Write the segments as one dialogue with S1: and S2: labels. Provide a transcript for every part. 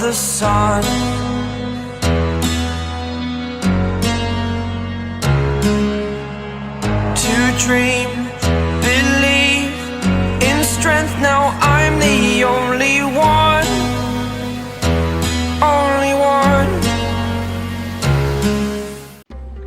S1: the sun. To dream, believe in strength. Now I'm the only one, only one.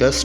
S2: 10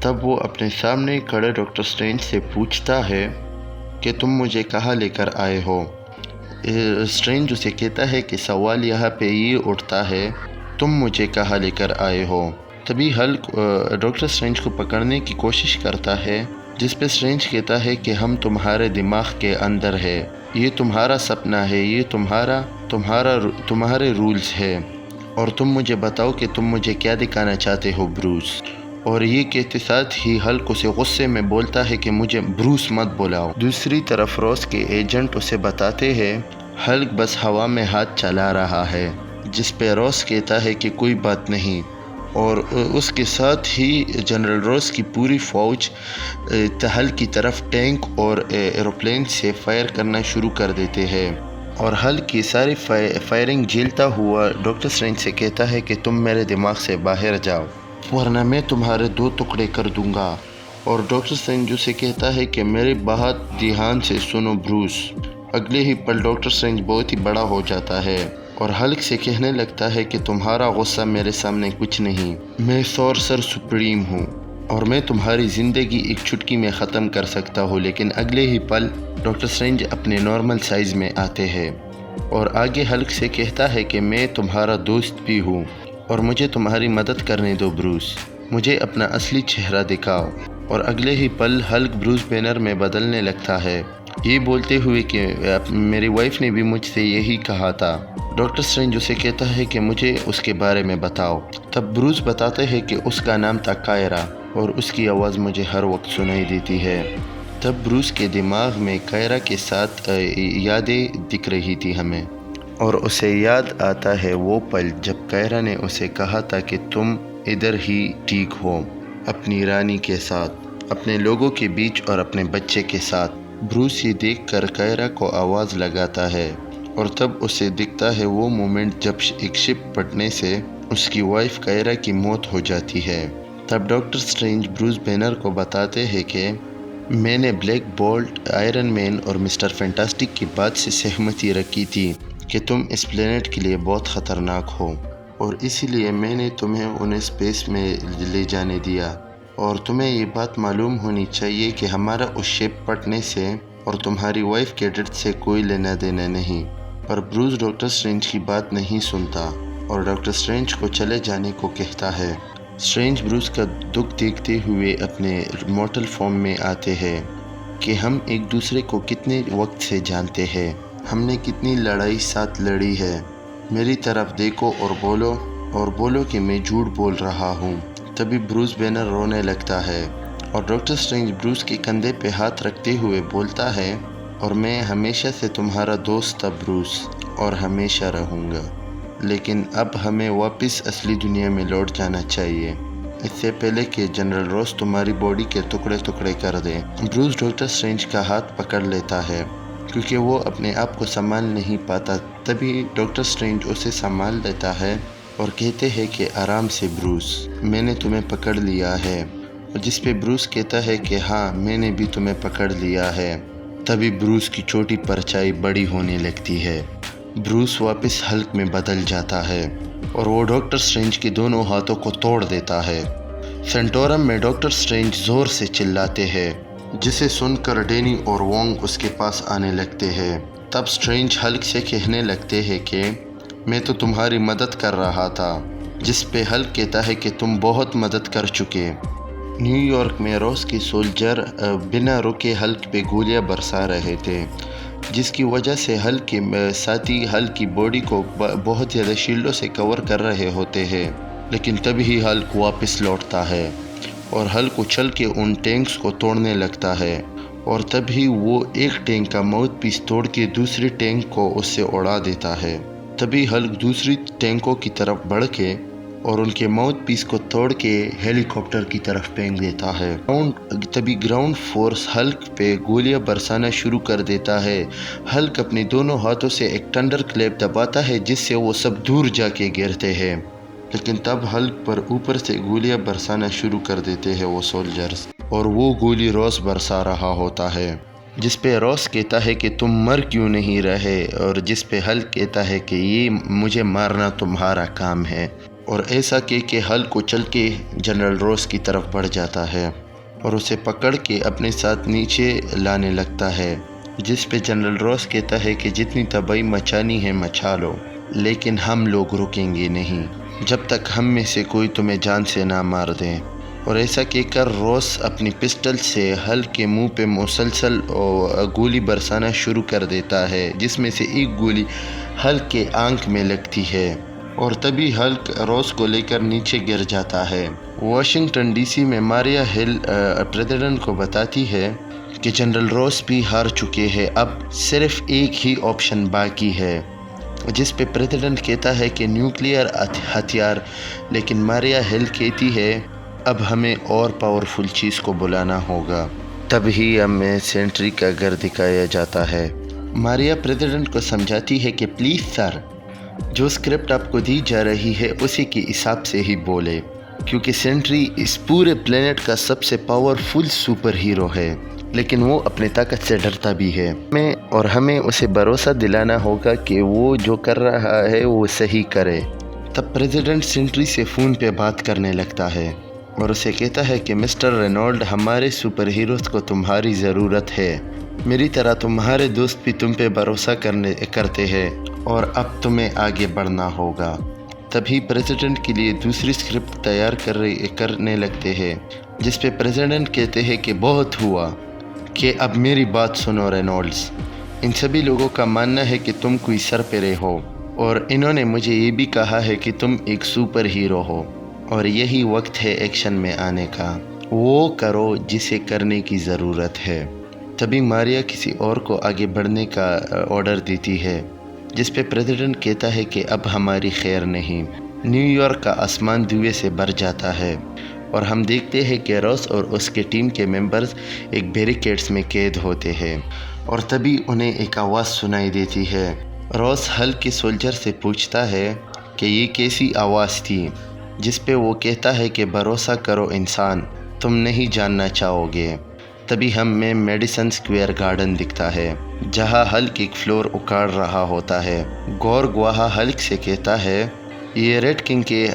S2: تب وہ اپنے سامنے کھڑے ڈاکٹر اسٹرینج سے پوچھتا ہے کہ تم مجھے کہاں لے کر آئے ہو؟ اسٹرینج اسے کہتا ہے کہ سوال یہاں پہ یہ اٹھتا ہے تم مجھے کہاں لے کر آئے ہو؟ تبھی ہلک ڈاکٹر اسٹرینج کو پکڑنے کی کوشش کرتا ہے، جس پہ اسٹرینج کہتا ہے کہ ہم تمہارے دماغ کے اندر ہے، یہ تمہارا سپنا ہے، یہ تمہارے رولز ہے، اور تم مجھے بتاؤ کہ تم مجھے کیا دکھانا چاہتے ہو بروس۔ اور یہ کہتے ساتھ ہی ہلک اسے غصے میں بولتا ہے کہ مجھے بروس مت بلاؤ۔ دوسری طرف روز کے ایجنٹ اسے بتاتے ہیں ہلک بس ہوا میں ہاتھ چلا رہا ہے، جس پہ روز کہتا ہے کہ کوئی بات نہیں، اور اس کے ساتھ ہی جنرل روز کی پوری فوج ہلک کی طرف ٹینک اور ایروپلین سے فائر کرنا شروع کر دیتے ہیں، اور ہلک کی ساری فائرنگ جھیلتا ہوا ڈاکٹر اسٹرینج سے کہتا ہے کہ تم میرے دماغ سے باہر جاؤ ورنہ میں تمہارے 2 ٹکڑے کر دوں گا۔ اور ڈاکٹر اسٹرینج اسے کہتا ہے کہ میری بات دھیان سے سنو بروس۔ اگلے ہی پل ڈاکٹر اسٹرینج بہت ہی بڑا ہو جاتا ہے اور ہلک سے کہنے لگتا ہے کہ تمہارا غصہ میرے سامنے کچھ نہیں، میں سورسر سپریم ہوں اور میں تمہاری زندگی ایک چٹکی میں ختم کر سکتا ہوں۔ لیکن اگلے ہی پل ڈاکٹر اسٹرینج اپنے نارمل سائز میں آتے ہیں اور آگے ہلک سے کہتا ہے کہ میں تمہارا دوست بھی ہوں اور مجھے تمہاری مدد کرنے دو بروس، مجھے اپنا اصلی چہرہ دکھاؤ۔ اور اگلے ہی پل ہلک بروس بینر میں بدلنے لگتا ہے، یہ بولتے ہوئے کہ میری وائف نے بھی مجھ سے یہی کہا تھا۔ ڈاکٹر اسٹرینج اسے کہتا ہے کہ مجھے اس کے بارے میں بتاؤ۔ تب بروس بتاتے ہیں کہ اس کا نام تھا کائرا اور اس کی آواز مجھے ہر وقت سنائی دیتی ہے۔ تب بروس کے دماغ میں کائرا کے ساتھ یادیں دکھ رہی تھی ہمیں، اور اسے یاد آتا ہے وہ پل جب کائرا نے اسے کہا تھا کہ تم ادھر ہی ٹھیک ہو، اپنی رانی کے ساتھ، اپنے لوگوں کے بیچ اور اپنے بچے کے ساتھ۔ بروس یہ دیکھ کر کائرا کو آواز لگاتا ہے اور تب اسے دکھتا ہے وہ مومنٹ جب ایک شپ پھٹنے سے اس کی وائف کائرا کی موت ہو جاتی ہے۔ تب ڈاکٹر اسٹرینج بروس بینر کو بتاتے ہیں کہ میں نے بلیک بولٹ، آئرن مین اور مسٹر فینٹاسٹک کی بات سے سہمتی رکھی تھی کہ تم اس پلینٹ کے لیے بہت خطرناک ہو، اور اسی لیے میں نے تمہیں انہیں اسپیس میں لے جانے دیا، اور تمہیں یہ بات معلوم ہونی چاہیے کہ ہمارا اس شپ پھٹنے سے اور تمہاری وائف کے ڈیتھ سے کوئی لینا دینا نہیں۔ پر بروس ڈاکٹر اسٹرینج کی بات نہیں سنتا اور ڈاکٹر اسٹرینج کو چلے جانے کو کہتا ہے۔ اسٹرینج بروس کا دکھ دیکھتے ہوئے اپنے مورٹل فارم میں آتے ہیں کہ ہم ایک دوسرے کو کتنے وقت سے جانتے ہیں، ہم نے کتنی لڑائی ساتھ لڑی ہے، میری طرف دیکھو اور بولو کہ میں جھوٹ بول رہا ہوں۔ تبھی بروس بینر رونے لگتا ہے اور ڈاکٹر اسٹرینج بروس کے کندھے پہ ہاتھ رکھتے ہوئے بولتا ہے اور میں ہمیشہ سے تمہارا دوست تھا بروس، اور ہمیشہ رہوں گا، لیکن اب ہمیں واپس اصلی دنیا میں لوٹ جانا چاہیے اس سے پہلے کہ جنرل روز تمہاری باڈی کے ٹکڑے ٹکڑے کر دے۔ بروس ڈاکٹر اسٹرینج کا ہاتھ پکڑ لیتا ہے کیونکہ وہ اپنے آپ کو سنبھال نہیں پاتا۔ تبھی ڈاکٹر اسٹرینج اسے سنبھال لیتا ہے اور کہتے ہیں کہ آرام سے بروس، میں نے تمہیں پکڑ لیا ہے، جس پہ بروس کہتا ہے کہ ہاں میں نے بھی تمہیں پکڑ لیا ہے۔ تبھی بروس کی چھوٹی پرچھائی بڑی ہونے لگتی ہے، بروس واپس ہلک میں بدل جاتا ہے اور وہ ڈاکٹر اسٹرینج کے دونوں ہاتھوں کو توڑ دیتا ہے۔ سینٹورم میں ڈاکٹر اسٹرینج زور سے چلاتے ہیں، جسے سن کر ڈینی اور وانگ اس کے پاس آنے لگتے ہیں۔ تب اسٹرینج ہلک سے کہنے لگتے ہیں کہ میں تو تمہاری مدد کر رہا تھا، جس پہ ہلک کہتا ہے کہ تم بہت مدد کر چکے۔ نیو یارک میں روز کے سولجر بنا رکے ہلک پہ گولیاں برسا رہے تھے، جس کی وجہ سے ہلک کے ساتھی ہلک کی باڈی کو بہت زیادہ شیلڈوں سے کور کر رہے ہوتے ہیں، لیکن تبھی ہلک واپس لوٹتا ہے اور ہلک اچھل کے ان ٹینکس کو توڑنے لگتا ہے، اور تبھی وہ ایک ٹینک کا ماؤتھ پیس توڑ کے دوسری ٹینک کو اس سے اڑا دیتا ہے۔ تبھی ہلک دوسری ٹینکوں کی طرف بڑھ کے اور ان کے ماؤتھ پیس کو توڑ کے ہیلی کاپٹر کی طرف پھینک دیتا ہے۔ تبھی گراؤنڈ فورس ہلک پہ گولیاں برسانا شروع کر دیتا ہے۔ ہلک اپنے دونوں ہاتھوں سے ایک ٹھنڈر کلیپ دباتا ہے جس سے وہ سب دور جا کے گرتے ہیں، لیکن تب ہلک پر اوپر سے گولیاں برسانا شروع کر دیتے ہیں وہ سولجرز، اور وہ گولی روز برسا رہا ہوتا ہے، جس پہ روز کہتا ہے کہ تم مر کیوں نہیں رہے، اور جس پہ ہلک کہتا ہے کہ یہ مجھے مارنا تمہارا کام ہے، اور ایسا کہ ہلک اچل کے جنرل روس کی طرف بڑھ جاتا ہے اور اسے پکڑ کے اپنے ساتھ نیچے لانے لگتا ہے، جس پہ جنرل روس کہتا ہے کہ جتنی تباہی مچانی ہے مچا لو، لیکن ہم لوگ رکیں گے نہیں جب تک ہم میں سے کوئی تمہیں جان سے نہ مار دیں۔ اور ایسا کہہ کر روس اپنی پسٹل سے ہلک کے منہ پہ مسلسل گولی برسانا شروع کر دیتا ہے، جس میں سے ایک گولی ہلک کے آنکھ میں لگتی ہے اور تبھی ہلک روس کو لے کر نیچے گر جاتا ہے۔ واشنگٹن ڈی سی میں ماریا ہل پریزیڈنٹ کو بتاتی ہے کہ جنرل روس بھی ہار چکے ہیں، اب صرف ایک ہی آپشن باقی ہے، جس پہ پریزیڈنٹ کہتا ہے کہ نیوکلیئر ہتھیار، لیکن ماریا ہل کہتی ہے اب ہمیں اور پاورفل چیز کو بلانا ہوگا۔ تب ہی ہمیں سینٹری کا گھر دکھایا جاتا ہے۔ ماریا پریزیڈنٹ کو سمجھاتی ہے کہ پلیز سر، جو سکرپٹ آپ کو دی جا رہی ہے اسی کے حساب سے ہی بولے، کیونکہ سینٹری اس پورے پلینٹ کا سب سے پاورفل سپر ہیرو ہے، لیکن وہ اپنے طاقت سے ڈرتا بھی ہے، ہمیں اسے بھروسہ دلانا ہوگا کہ وہ جو کر رہا ہے وہ صحیح کرے۔ تب پریزیڈنٹ سینٹری سے فون پہ بات کرنے لگتا ہے اور اسے کہتا ہے کہ مسٹر رینولڈ، ہمارے سپر ہیروز کو تمہاری ضرورت ہے، میری طرح تمہارے دوست بھی تم پہ بھروسہ کرتے ہیں اور اب تمہیں آگے بڑھنا ہوگا۔ تبھی پریزیڈنٹ کے لیے دوسری سکرپٹ تیار کرنے لگتے ہیں، جس پہ پریزیڈنٹ کہتے ہیں کہ بہت ہوا، کہ اب میری بات سنو رینولڈز، ان سبھی لوگوں کا ماننا ہے کہ تم کوئی سرپرے ہو، اور انہوں نے مجھے یہ بھی کہا ہے کہ تم ایک سپر ہیرو ہو، اور یہی وقت ہے ایکشن میں آنے کا، وہ کرو جسے کرنے کی ضرورت ہے۔ تبھی ماریا کسی اور کو آگے بڑھنے کا آرڈر دیتی ہے، جس پہ پریزیڈنٹ کہتا ہے کہ اب ہماری خیر نہیں۔ نیو یارک کا آسمان دھوئے سے بھر جاتا ہے اور ہم دیکھتے ہیں کہ روس اور اس کے ٹیم کے ممبرز ایک بیریکیڈز میں قید ہوتے ہیں، اور تبھی انہیں ایک آواز سنائی دیتی ہے۔ روس ہلک کے سولجر سے پوچھتا ہے کہ یہ کیسی آواز تھی، جس پہ وہ کہتا ہے کہ بھروسہ کرو انسان، تم نہیں جاننا چاہو گے۔ تبھی ہمیں میڈیسن اسکوائر گارڈن دکھتا ہے، جہاں ہلک ایک فلور اکاڑ رہا ہوتا ہے۔ گورگ وہاں ہلک سے کہتا ہے یہ ریڈ کنگ کے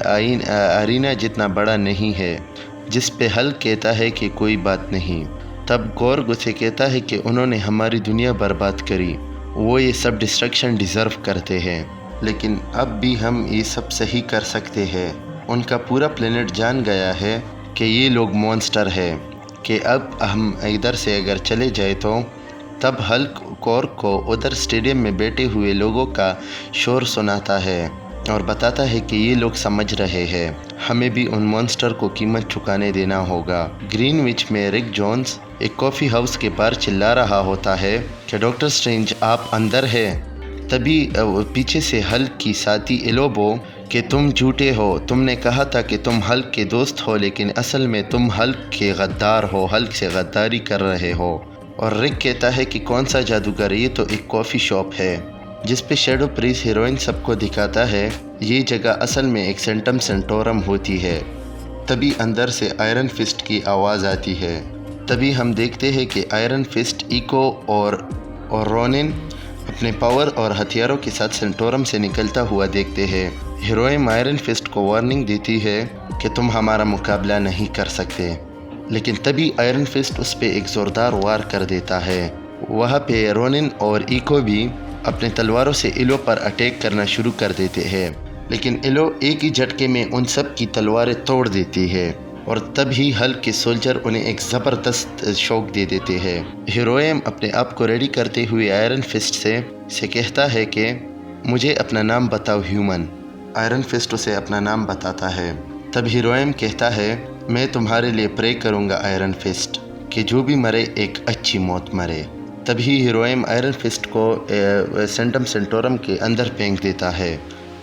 S2: ارینا جتنا بڑا نہیں ہے، جس پہ ہلک کہتا ہے کہ کوئی بات نہیں۔ تب گورگ اسے کہتا ہے کہ انہوں نے ہماری دنیا برباد کری، وہ یہ سب ڈسٹرکشن ڈیزرو کرتے ہیں، لیکن اب بھی ہم یہ سب صحیح کر سکتے ہیں۔ ان کا پورا پلینٹ جان گیا ہے کہ یہ لوگ مونسٹر ہے، کہ اب ہم ادھر سے اگر چلے جائے تو۔ تب ہلک گورگ کو ادھر اسٹیڈیم میں بیٹھے ہوئے لوگوں کا شور سناتا ہے اور بتاتا ہے کہ یہ لوگ سمجھ رہے ہیں، ہمیں بھی ان مونسٹر کو قیمت چکانے دینا ہوگا۔ گرین وچ میں رک جونز ایک کافی ہاؤس کے باہر چلا رہا ہوتا ہے کہ ڈاکٹر اسٹرینج آپ اندر ہیں۔ تبھی پیچھے سے ہلک کی ساتھی ایلوبو کہ تم جھوٹے ہو، تم نے کہا تھا کہ تم ہلک کے دوست ہو، لیکن اصل میں تم ہلک کے غدار ہو، ہلک سے غداری کر رہے ہو۔ اور رک کہتا ہے کہ کون سا جادوگر، یہ تو ایک کافی شاپ ہے، جس پہ شیڈو پریس ہیروئن سب کو دکھاتا ہے یہ جگہ اصل میں ایک سینٹم سینٹورم ہوتی ہے۔ تبھی اندر سے آئرن فسٹ کی آواز آتی ہے۔ تبھی ہم دیکھتے ہیں کہ آئرن فسٹ، ایکو اور رونن اپنے پاور اور ہتھیاروں کے ساتھ سینٹورم سے نکلتا ہوا دیکھتے ہیں۔ ہیروئن آئرن فسٹ کو وارننگ دیتی ہے کہ تم ہمارا مقابلہ نہیں کر سکتے، لیکن تبھی آئرن فسٹ اس پہ ایک زوردار وار کر دیتا ہے۔ وہاں پہ رونن اور ایکو بھی اپنے تلواروں سے ایلو پر اٹیک کرنا شروع کر دیتے ہیں، لیکن ایلو ایک ہی جھٹکے میں ان سب کی تلواریں توڑ دیتی ہے، اور تب ہی ہلک کے سولجر انہیں ایک زبردست شوق دے دیتے ہیں۔ ہیروئن اپنے آپ کو ریڈی کرتے ہوئے آئرن فسٹ سے کہتا ہے کہ مجھے اپنا نام بتاؤ ہیومن۔ آئرن فسٹ اسے اپنا نام بتاتا ہے۔ تب ہیروئن کہتا ہے میں تمہارے لیے پرے کروں گا آئرن فسٹ، کہ جو بھی مرے ایک اچھی موت مرے۔ تبھی ہیروئن آئرن فسٹ کو سینٹم سینٹورم کے اندر پھینک دیتا ہے۔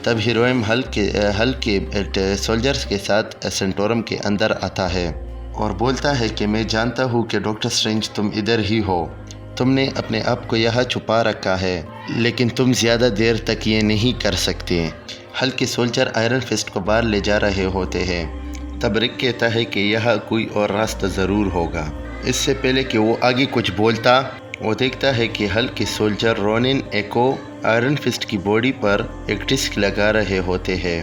S2: تب ہیروئن ہلک کے سولجرز کے ساتھ سینٹورم کے اندر آتا ہے اور بولتا ہے کہ میں جانتا ہوں کہ ڈاکٹر اسٹرینج تم ادھر ہی ہو، تم نے اپنے آپ کو یہاں چھپا رکھا ہے، لیکن تم زیادہ دیر تک یہ نہیں کر سکتے۔ ہلک کے سولجر آئرن فسٹ کو باہر لے جا رہے ہوتے ہیں۔ تب رک کہتا ہے کہ یہاں کوئی اور راستہ ضرور ہوگا۔ اس سے پہلے کہ وہ آگے کچھ بولتا، وہ دیکھتا ہے کہ ہلک کے سولجر رونن ایکو آئرن فسٹ کی باڈی پر ایک ڈسک لگا رہے ہوتے ہیں۔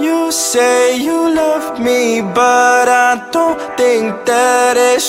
S1: You say you love me, but I don't think that it's